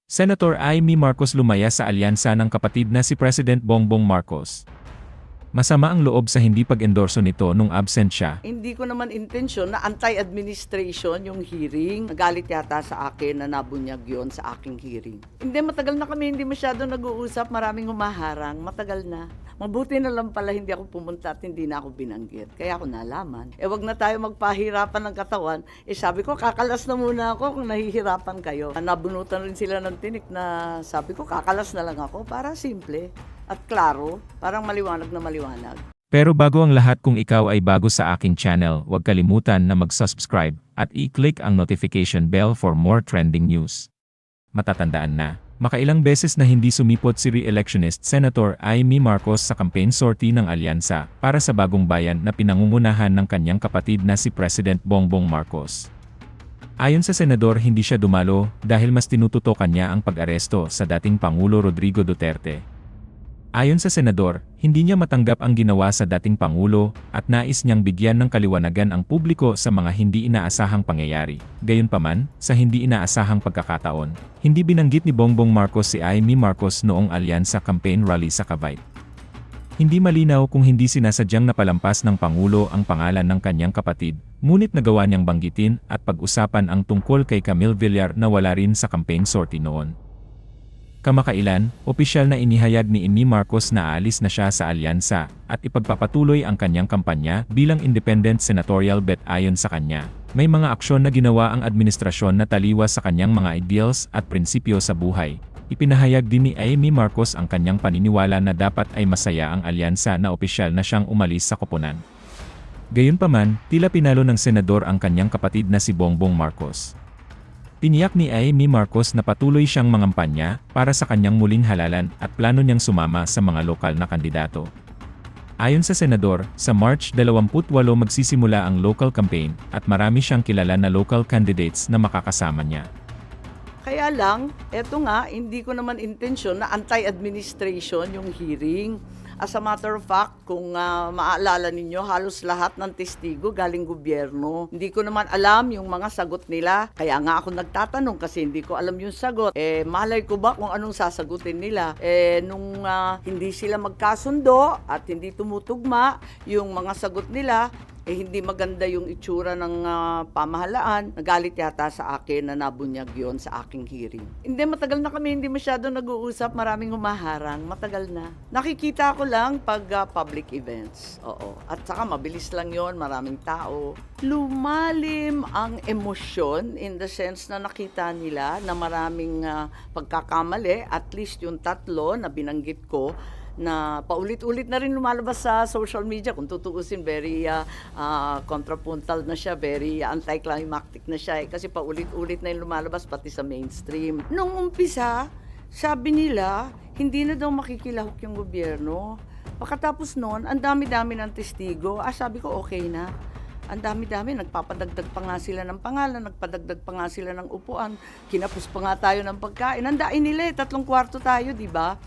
Senator Amy Marcos lumaya sa alyansa ng kapatid na si President Bongbong Marcos. Masama ang loob sa hindi pag-endorso nito nung absent siya. Hindi ko naman intensyon na anti-administration yung hearing. Nagalit yata sa akin na nabunyag yon sa aking hearing. Hindi, matagal na kami hindi masyado nag-uusap. Maraming humaharang. Matagal na. Mabuti na lang pala hindi ako pumunta at hindi na ako binanggit. Kaya ako nalaman. Wag na tayo magpahirapan ng katawan. Sabi ko, kakalas na muna ako kung nahihirapan kayo. Nabunutan rin sila ng tinik na sabi ko, kakalas na lang ako para simple at klaro, parang maliwanag na maliwanag. Pero bago ang lahat, kung ikaw ay bago sa aking channel, huwag kalimutan na mag-subscribe at i-click ang notification bell for more trending news. Matatandaan na, makailang beses na hindi sumipot si re-electionist Senator Amy Marcos sa campaign sortie ng alyansa para sa Bagong Bayan na pinangungunahan ng kanyang kapatid na si President Bongbong Marcos. Ayon sa senador, hindi siya dumalo dahil mas tinututukan niya ang pag-aresto sa dating Pangulo Rodrigo Duterte. Ayon sa senador, hindi niya matanggap ang ginawa sa dating Pangulo at nais niyang bigyan ng kaliwanagan ang publiko sa mga hindi inaasahang pangyayari. Gayunpaman, sa hindi inaasahang pagkakataon, hindi binanggit ni Bongbong Marcos si Amy Marcos noong alyansa campaign rally sa Cavite. Hindi malinaw kung hindi sinasadyang napalampas ng Pangulo ang pangalan ng kanyang kapatid, ngunit nagawa niyang banggitin at pag-usapan ang tungkol kay Camille Villar na wala rin sa campaign sortie noon. Kamakailan, opisyal na inihayag ni Amy Marcos na aalis na siya sa alyansa at ipagpapatuloy ang kanyang kampanya bilang independent senatorial bet. Ayon sa kanya, may mga aksyon na ginawa ang administrasyon na taliwas sa kanyang mga ideals at prinsipyo sa buhay. Ipinahayag din ni Amy Marcos ang kanyang paniniwala na dapat ay masaya ang alyansa na opisyal na siyang umalis sa koponan. Gayunpaman, tila pinalo ng senador ang kanyang kapatid na si Bongbong Marcos. Tiniyak ni Amy Marcos na patuloy siyang mangampanya para sa kanyang muling halalan at plano niyang sumama sa mga lokal na kandidato. Ayon sa senador, sa March 28 magsisimula ang local campaign at marami siyang kilala na local candidates na makakasama niya. Kaya lang, eto nga, hindi ko naman intensyon na anti-administration yung hearing. As a matter of fact, kung maaalala ninyo, halos lahat ng testigo galing gobyerno. Hindi ko naman alam yung mga sagot nila. Kaya nga ako nagtatanong kasi hindi ko alam yung sagot. Malay ko ba kung anong sasagutin nila? Nung hindi sila magkasundo at hindi tumutugma yung mga sagot nila, hindi maganda yung itsura ng pamahalaan. Nagalit yata sa akin na nabunyag yon sa aking hearing. Hindi, matagal na kami hindi masyado nag-uusap. Maraming humaharang. Matagal na. Nakikita ko lang pag public events. Oo. At saka mabilis lang yon, maraming tao. Lumalim ang emosyon in the sense na nakita nila na maraming pagkakamali. At least yung tatlo na binanggit ko, na paulit-ulit na rin lumalabas sa social media. Kung tutuusin, very contrapuntal na siya, very anticlimactic na siya. Kasi paulit-ulit na yung lumalabas pati sa mainstream. Nung umpisa, sabi nila, hindi na daw makikilahok yung gobyerno. Pagkatapos noon, ang dami-dami ng testigo. Sabi ko, okay na. Ang dami-dami, nagpapadagdag pa nga sila ng pangalan, nagpadagdag pa nga sila ng upuan, kinapos pa nga tayo ng pagkain. Handain nila 3 kwarto tayo, di ba?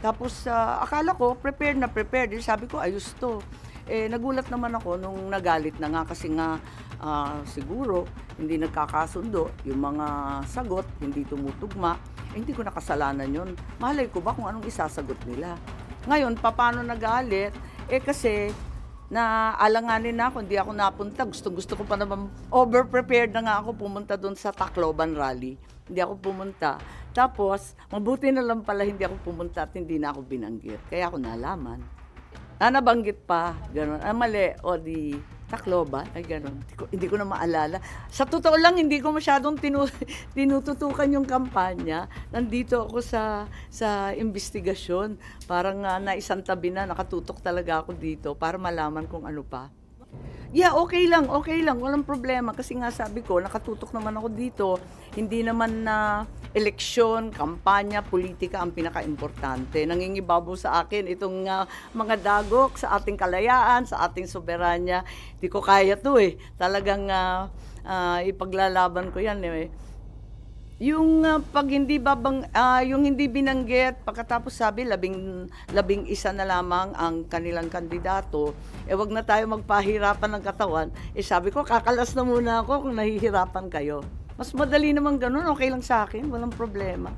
Tapos akala ko, prepared na prepared. Sabi ko, ayos to. Nagulat naman ako nung nagalit na nga kasi nga siguro hindi nagkakasundo. Yung mga sagot, hindi tumutugma. Hindi ko nakasalanan yun. Malay ko ba kung anong isasagot nila? Ngayon, paano nagalit? Kasi naalanganin na ako, hindi ako napunta. Gusto ko pa naman, over-prepared na nga ako pumunta doon sa Tacloban rally. Hindi ako pumunta. Tapos, mabuti na lang pala hindi ako pumunta at hindi na ako binanggit. Kaya ako nalaman. Nabanggit pa, gano'n. Mali, o di Tacloban, ay gano'n. Hindi ko na maalala. Sa totoo lang, hindi ko masyadong tinututukan yung kampanya. Nandito ako sa investigasyon. Parang naisang tabi na, nakatutok talaga ako dito para malaman kung ano pa. Yeah, okay lang, walang problema. Kasi nga sabi ko, nakatutok naman ako dito. Hindi naman na eleksyon, kampanya, politika ang pinaka-importante. Nangingibabaw sa akin itong mga dagok sa ating kalayaan, sa ating soberanya. Hindi ko kaya to Talagang ipaglalaban ko yan Yung pag hindi yung hindi binanggit, pagkatapos sabi 11 na lamang ang kanilang kandidato, wag na tayo magpahirapan ng katawan. Sabi ko, kakalas na muna ako kung nahihirapan kayo. Mas madali naman ganun, okay lang sa akin, walang problema.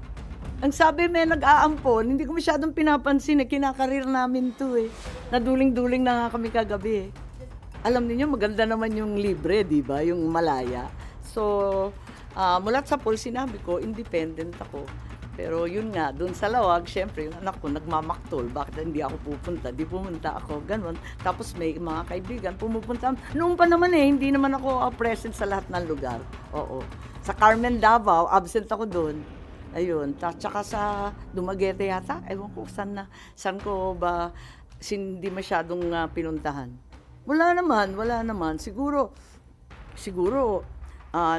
Ang sabi may nag-aampon, hindi ko masyadong pinapansin, kinakarir namin 'to, eh. Naduling-duling na nga kami kagabi, eh. Alam niyo maganda naman yung libre, 'di ba, yung malaya. So, mulat sa pool sinabi ko independent ako. Pero yun nga, dun sa Lawag siyempre yung anak ko nagmamaktol, bakit hindi ako pupunta? 'Di pumunta ako, gano'n. Tapos may mga kaibigan pumupunta. Noon pa naman, eh, hindi naman ako, present sa lahat ng lugar. Oo. Sa Carmen, Davao, absent ako dun. Ayun, tsaka sa Dumaguete yata, ewan ko saan ko ba hindi masyadong, pinuntahan. Wala naman. Siguro,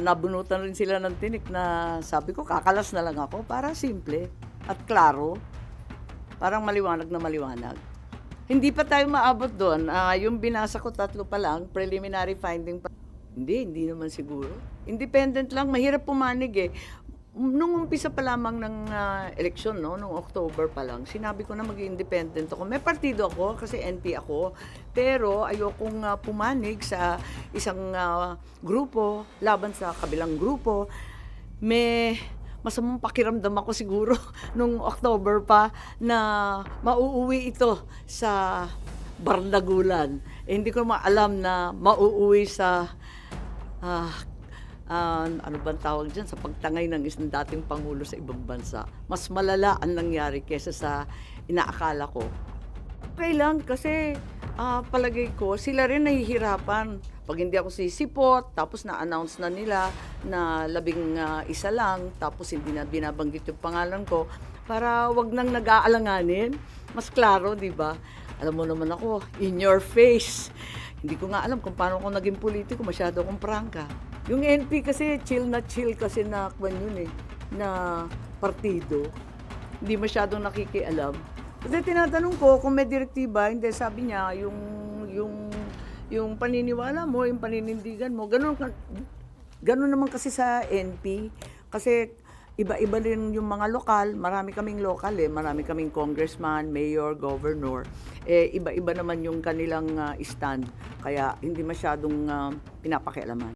nabunutan rin sila ng tinik na sabi ko kakalas na lang ako para simple at klaro, parang maliwanag na maliwanag. Hindi pa tayo maabot do'n, yung binasa ko 3 pa lang, preliminary finding pa. Hindi naman siguro. Independent lang, mahirap pumanig, eh. Nung umpisa pa lamang ng eleksyon, no, nung October pa lang, sinabi ko na mag-independent ako. May partido ako kasi NP ako, pero ayokong pumanig sa isang grupo laban sa kabilang grupo. May masamang pakiramdam ako siguro nung October pa na mauuwi ito sa Bardagulan. Eh, hindi ko maalam na mauuwi sa ano bang tawag dyan, sa pagtangay ng isang dating Pangulo sa ibang bansa. Mas malala ang nangyari kesa sa inaakala ko. Okay lang kasi palagay ko sila rin nahihirapan. Pag hindi ako sisipot, tapos na-announce na nila na 11 lang, tapos hindi na binabanggit yung pangalan ko, para wag nang nag-aalanganin. Mas klaro, di ba? Alam mo naman ako, in your face. Hindi ko nga alam kung paano ako naging politiko, masyado akong prangka. Yung NP kasi, chill kasi na kwan yun, eh, na partido. Hindi masyadong nakikialam. Kasi tinatanong ko kung may direktiba, hindi, sabi niya, yung paniniwala mo, yung paninindigan mo, ganun naman kasi sa NP. Kasi iba-iba rin yung mga lokal, marami kaming lokal, eh, marami kaming congressman, mayor, governor. Eh, iba-iba naman yung kanilang stand, kaya hindi masyadong pinapakialaman.